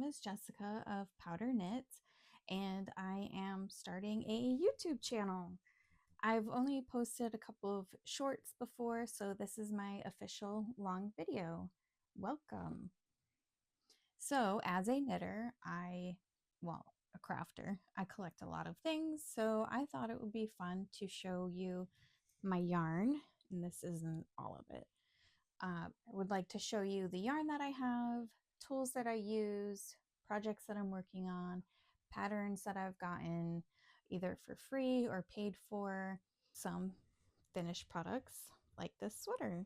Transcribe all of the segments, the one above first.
is Jessica of Powder Knits, and I am starting a YouTube channel. I've only posted a couple of shorts before, so this is my official long video. Welcome. So, as a knitter, a crafter, I collect a lot of things, so I thought it would be fun to show you my yarn, and this isn't all of it. I would like to show you the yarn that I have, tools that I use, projects that I'm working on, patterns that I've gotten either for free or paid for, some finished products like this sweater.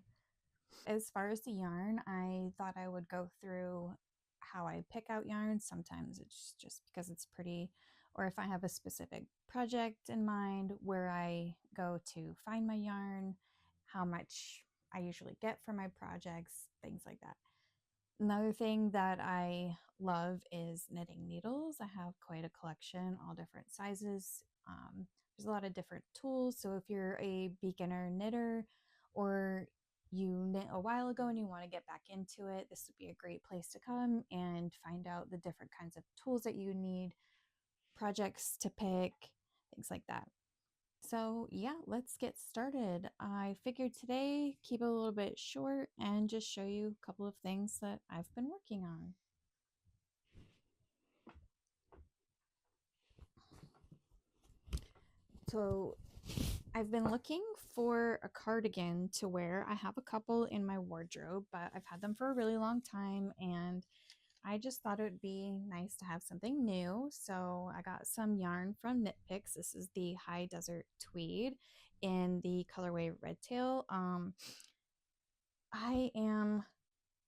As far as the yarn, I thought I would go through how I pick out yarn. Sometimes it's just because it's pretty, or if I have a specific project in mind, where I go to find my yarn, how much I usually get for my projects, things like that. Another thing that I love is knitting needles. I have quite a collection, all different sizes. There's a lot of different tools. So if you're a beginner knitter or you knit a while ago and you want to get back into it, this would be a great place to come and find out the different kinds of tools that you need, projects to pick, things like that. So yeah, let's get started. I figured today keep it a little bit short and just show you a couple of things that I've been working on. So I've been looking for a cardigan to wear. I have a couple in my wardrobe, but I've had them for a really long time and I just thought it would be nice to have something new. So I got some yarn from Knit Picks. This is the High Desert Tweed in the colorway Redtail. I am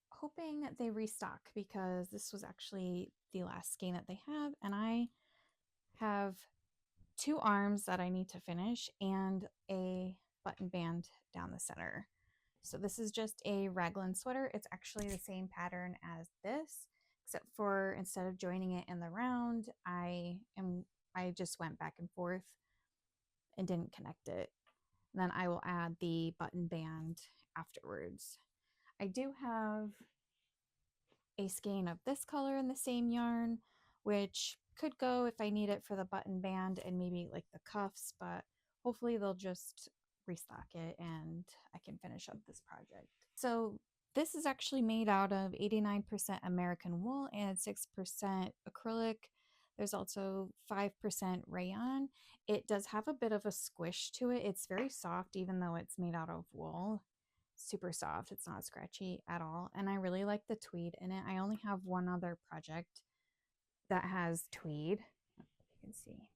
hoping that they restock because this was actually the last skein that they have, and I have two arms that I need to finish and a button band down the center. So this is just a raglan sweater. It's actually the same pattern as this, except for instead of joining it in the round, I just went back and forth and didn't connect it. And then I will add the button band afterwards. I do have a skein of this color in the same yarn, which could go if I need it for the button band and maybe like the cuffs, but hopefully they'll just restock it and I can finish up this project. So this is actually made out of 89% American wool and 6% acrylic. There's also 5% rayon. It does have a bit of a squish to it. It's very soft, even though it's made out of wool. Super soft. It's not scratchy at all. And I really like the tweed in it. I only have one other project that has tweed. You can see.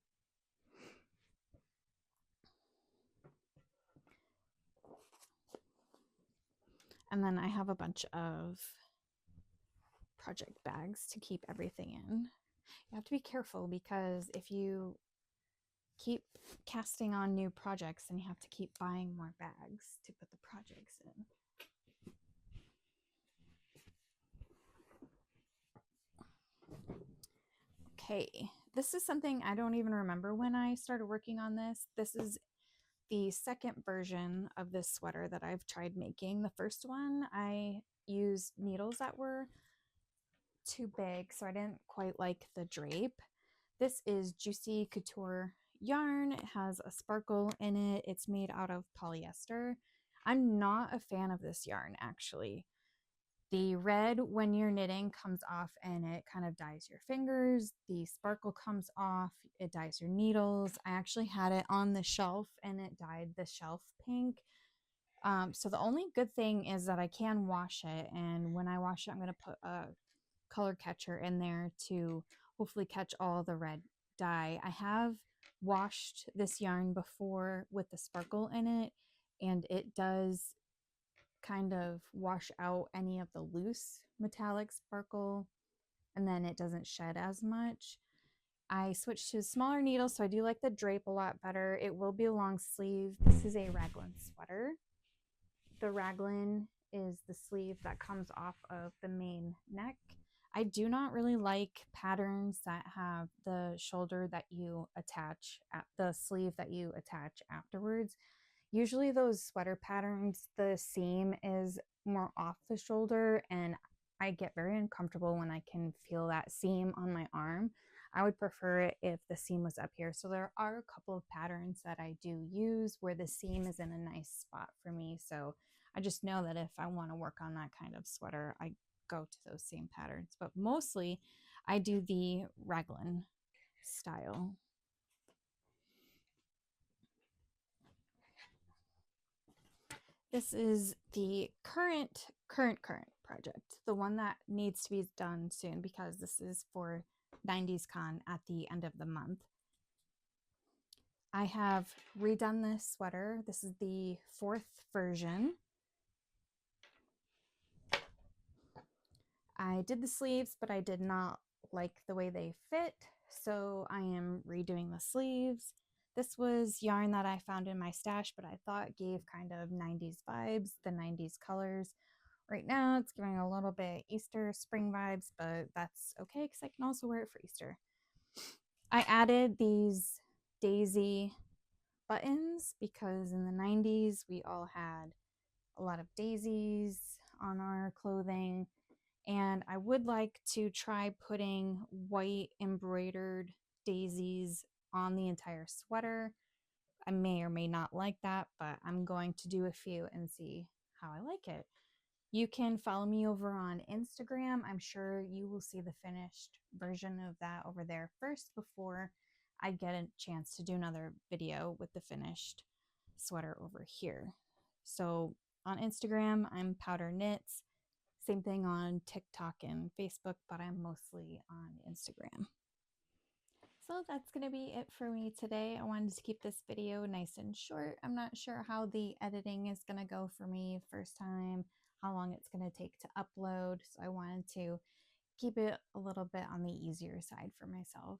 And then I have a bunch of project bags to keep everything in. You have to be careful because if you keep casting on new projects, then you have to keep buying more bags to put the projects in. Okay, this is something I don't even remember when I started working on this. This is the second version of this sweater that I've tried making. The first one, I used needles that were too big, so I didn't quite like the drape. This is Juicy Couture yarn. It has a sparkle in it. It's made out of polyester. I'm not a fan of this yarn, actually. The red, when you're knitting, comes off and it kind of dyes your fingers. The sparkle comes off, it dyes your needles. I actually had it on the shelf and it dyed the shelf pink. So the only good thing is that I can wash it, and when I wash it, I'm going to put a color catcher in there to hopefully catch all the red dye. I have washed this yarn before with the sparkle in it, and it does kind of wash out any of the loose metallic sparkle, and then it doesn't shed as much. I switched to smaller needles, so I do like the drape a lot better. It will be a long sleeve. This is a raglan sweater. The raglan is the sleeve that comes off of the main neck. I do not really like patterns that have the shoulder that you attach at the sleeve that you attach afterwards. Usually those sweater patterns, the seam is more off the shoulder, and I get very uncomfortable when I can feel that seam on my arm. I would prefer it if the seam was up here. So there are a couple of patterns that I do use where the seam is in a nice spot for me. So I just know that if I want to work on that kind of sweater, I go to those same patterns. But mostly I do the raglan style. This is the current project, the one that needs to be done soon because this is for 90s Con at the end of the month. I have redone this sweater. This is the 4th version. I did the sleeves, but I did not like the way they fit, so I am redoing the sleeves. This was yarn that I found in my stash, but I thought gave kind of 90s vibes, the 90s colors. Right now, it's giving a little bit Easter, spring vibes, but that's okay because I can also wear it for Easter. I added these daisy buttons because in the 90s, we all had a lot of daisies on our clothing. And I would like to try putting white embroidered daisies on the entire sweater. I may or may not like that, but I'm going to do a few and see how I like it. You can follow me over on Instagram. I'm sure you will see the finished version of that over there first before I get a chance to do another video with the finished sweater over here. So on Instagram, I'm Powder Knits. Same thing on TikTok and Facebook, but I'm mostly on Instagram. So that's going to be it for me today. I wanted to keep this video nice and short. I'm not sure how the editing is going to go for me first time, how long it's going to take to upload. So I wanted to keep it a little bit on the easier side for myself.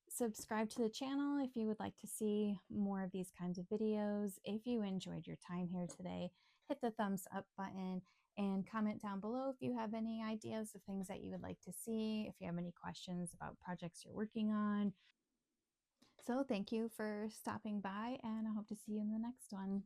Subscribe to the channel if you would like to see more of these kinds of videos. If you enjoyed your time here today, hit the thumbs up button and comment down below if you have any ideas of things that you would like to see, if you have any questions about projects you're working on. So thank you for stopping by, and I hope to see you in the next one.